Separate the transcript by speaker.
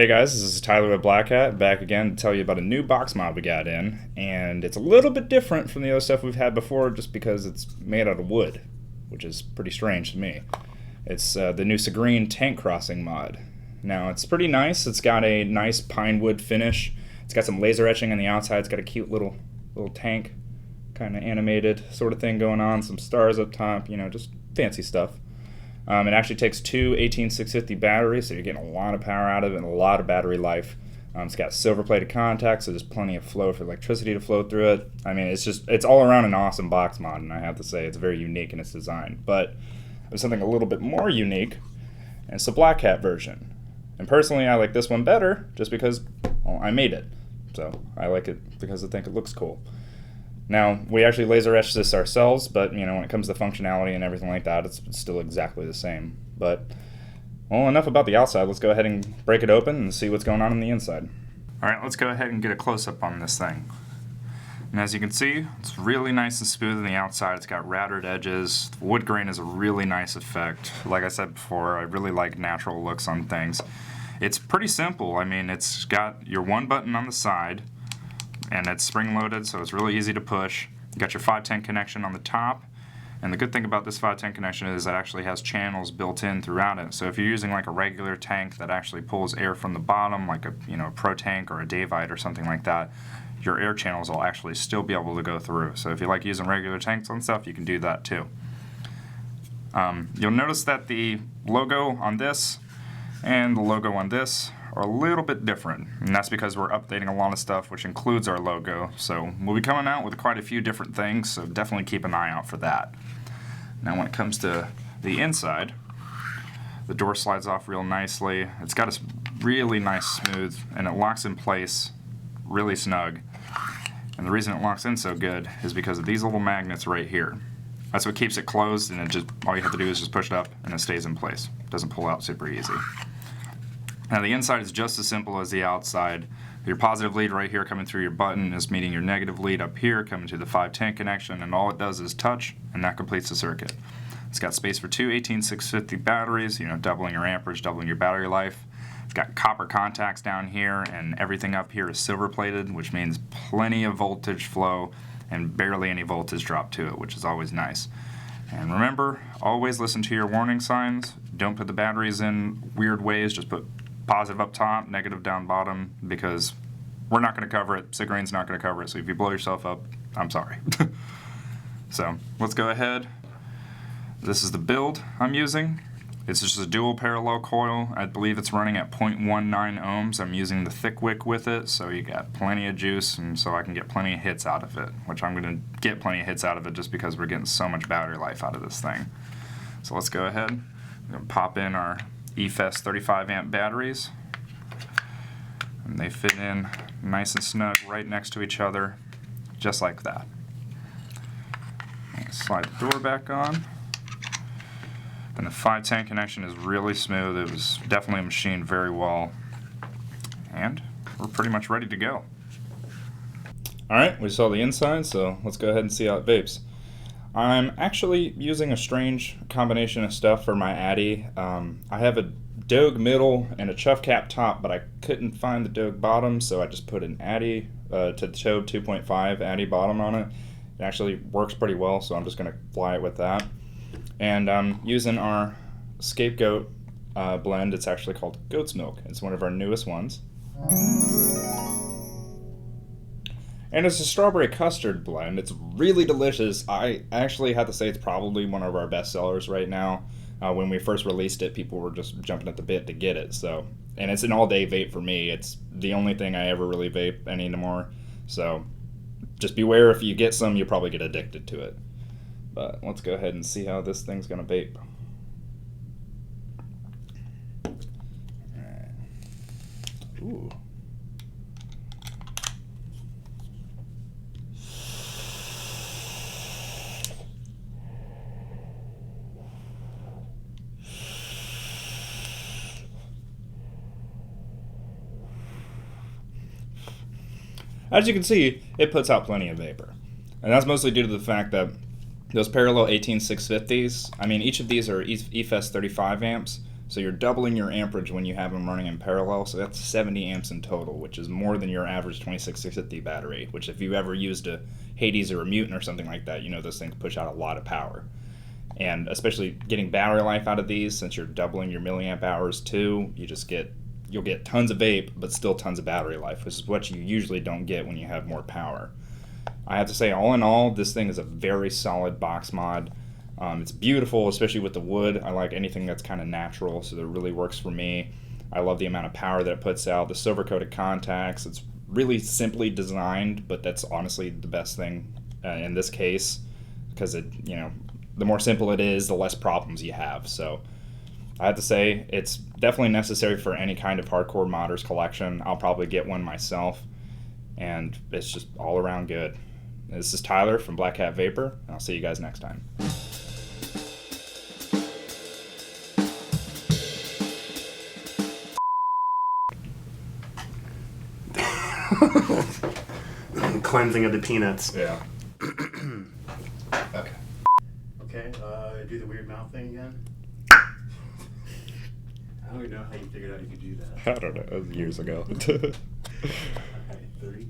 Speaker 1: Hey guys, this is Tyler with Blackhat, back again to tell you about a new box mod we got in, and it's a little bit different from the other stuff we've had before just because it's made out of wood, which is pretty strange to me. It's the new Cigreen tank crossing mod. Now, it's pretty nice. It's got a nice pine wood finish. It's got some laser etching on the outside. It's got a cute little tank, kind of animated sort of thing going on, some stars up top, you know, just fancy stuff. It actually takes two 18650 batteries, so you're getting a lot of power out of it and a lot of battery life. It's got silver-plated contacts, so there's plenty of flow for electricity to flow through it. I mean, it's all around an awesome box mod, and I have to say it's very unique in its design. But there's something a little bit more unique, and it's the Blackhat version. And personally, I like this one better just because, well, I made it. So I like it because I think it looks cool. Now, we actually laser etched this ourselves, but you know, when it comes to functionality and everything like that, it's still exactly the same. But, well, enough about the outside. Let's go ahead and break it open and see what's going on the inside. Alright, let's go ahead and get a close-up on this thing. And as you can see, it's really nice and smooth on the outside. It's got routed edges. The wood grain is a really nice effect. Like I said before, I really like natural looks on things. It's pretty simple. I mean, it's got your one button on the side, and it's spring-loaded, so it's really easy to push. You got your 510 connection on the top, and the good thing about this 510 connection is it actually has channels built in throughout it. So if you're using like a regular tank that actually pulls air from the bottom, like a Pro Tank or a Davite or something like that, your air channels will actually still be able to go through. So if you like using regular tanks on stuff, you can do that too. You'll notice that the logo on this and the logo on this are a little bit different, and that's because we're updating a lot of stuff, which includes our logo. So we'll be coming out with quite a few different things, so definitely keep an eye out for that. Now when it comes to the inside, the door slides off real nicely. It's got a really nice smooth, and it locks in place really snug. And the reason it locks in so good is because of these little magnets right here. That's what keeps it closed, and all you have to do is just push it up and it stays in place. It doesn't pull out super easy. Now the inside is just as simple as the outside. Your positive lead right here coming through your button is meeting your negative lead up here coming to the 510 connection, and all it does is touch, and that completes the circuit. It's got space for two 18650 batteries, doubling your amperage, doubling your battery life. It's got copper contacts down here, and everything up here is silver plated, which means plenty of voltage flow and barely any voltage drop to it, which is always nice. And remember, always listen to your warning signs. Don't put the batteries in weird ways, just put positive up top, negative down bottom, because we're not going to cover it. Cigreen's not going to cover it, so if you blow yourself up, I'm sorry. So let's go ahead. This is the build I'm using. It's just a dual parallel coil. I believe it's running at 0.19 ohms. I'm using the thick wick with it, so you got plenty of juice, and so I can get plenty of hits out of it, which I'm going to get plenty of hits out of it just because we're getting so much battery life out of this thing. So let's go ahead. I'm going to pop in our E-Cigs 35 amp batteries, and they fit in nice and snug right next to each other, just like that. Slide the door back on, and the 510 connection is really smooth. It was definitely machined very well, and we're pretty much ready to go. Alright, we saw the inside, so let's go ahead and see how it vapes. I'm actually using a strange combination of stuff for my Addy. I have a Dogue middle and a chuff cap top, but I couldn't find the Dogue bottom, so I just put an Addy to the Tobe 2.5 Addy bottom on it. It actually works pretty well, so I'm just going to fly it with that. And I'm using our Scapegoat blend. It's actually called Goat's Milk. It's one of our newest ones. And it's a strawberry custard blend. It's really delicious. I actually have to say it's probably one of our best sellers right now. When we first released it, people were just jumping at the bit to get it. So, and it's an all-day vape for me. It's the only thing I ever really vape anymore. So just beware, if you get some, you'll probably get addicted to it. But let's go ahead and see how this thing's going to vape. Ooh. As you can see, it puts out plenty of vapor. And that's mostly due to the fact that those parallel 18650s, I mean, each of these are E-Cigs 35 amps, So you're doubling your amperage when you have them running in parallel, so that's 70 amps in total, which is more than your average 26650 battery, which if you've ever used a Hades or a Mutant or something like that, you know those things push out a lot of power. And especially getting battery life out of these, since you're doubling your milliamp hours too, you'll get tons of vape, but still tons of battery life, which is what you usually don't get when you have more power. I have to say, all in all, this thing is a very solid box mod. It's beautiful, especially with the wood. I like anything that's kind of natural, so that really works for me. I love the amount of power that it puts out. The silver-coated contacts, it's really simply designed, but that's honestly the best thing in this case, because the more simple it is, the less problems you have. So I have to say, it's definitely necessary for any kind of hardcore modders collection. I'll probably get one myself, and it's just all around good. This is Tyler from Blackhat Vapor, and I'll see you guys next time.
Speaker 2: Cleansing of the peanuts.
Speaker 1: Yeah.
Speaker 2: Okay. Okay, do the weird mouth thing again. I don't even know how you figured out you could do that.
Speaker 1: I don't know. It was years ago.
Speaker 2: Okay, 3.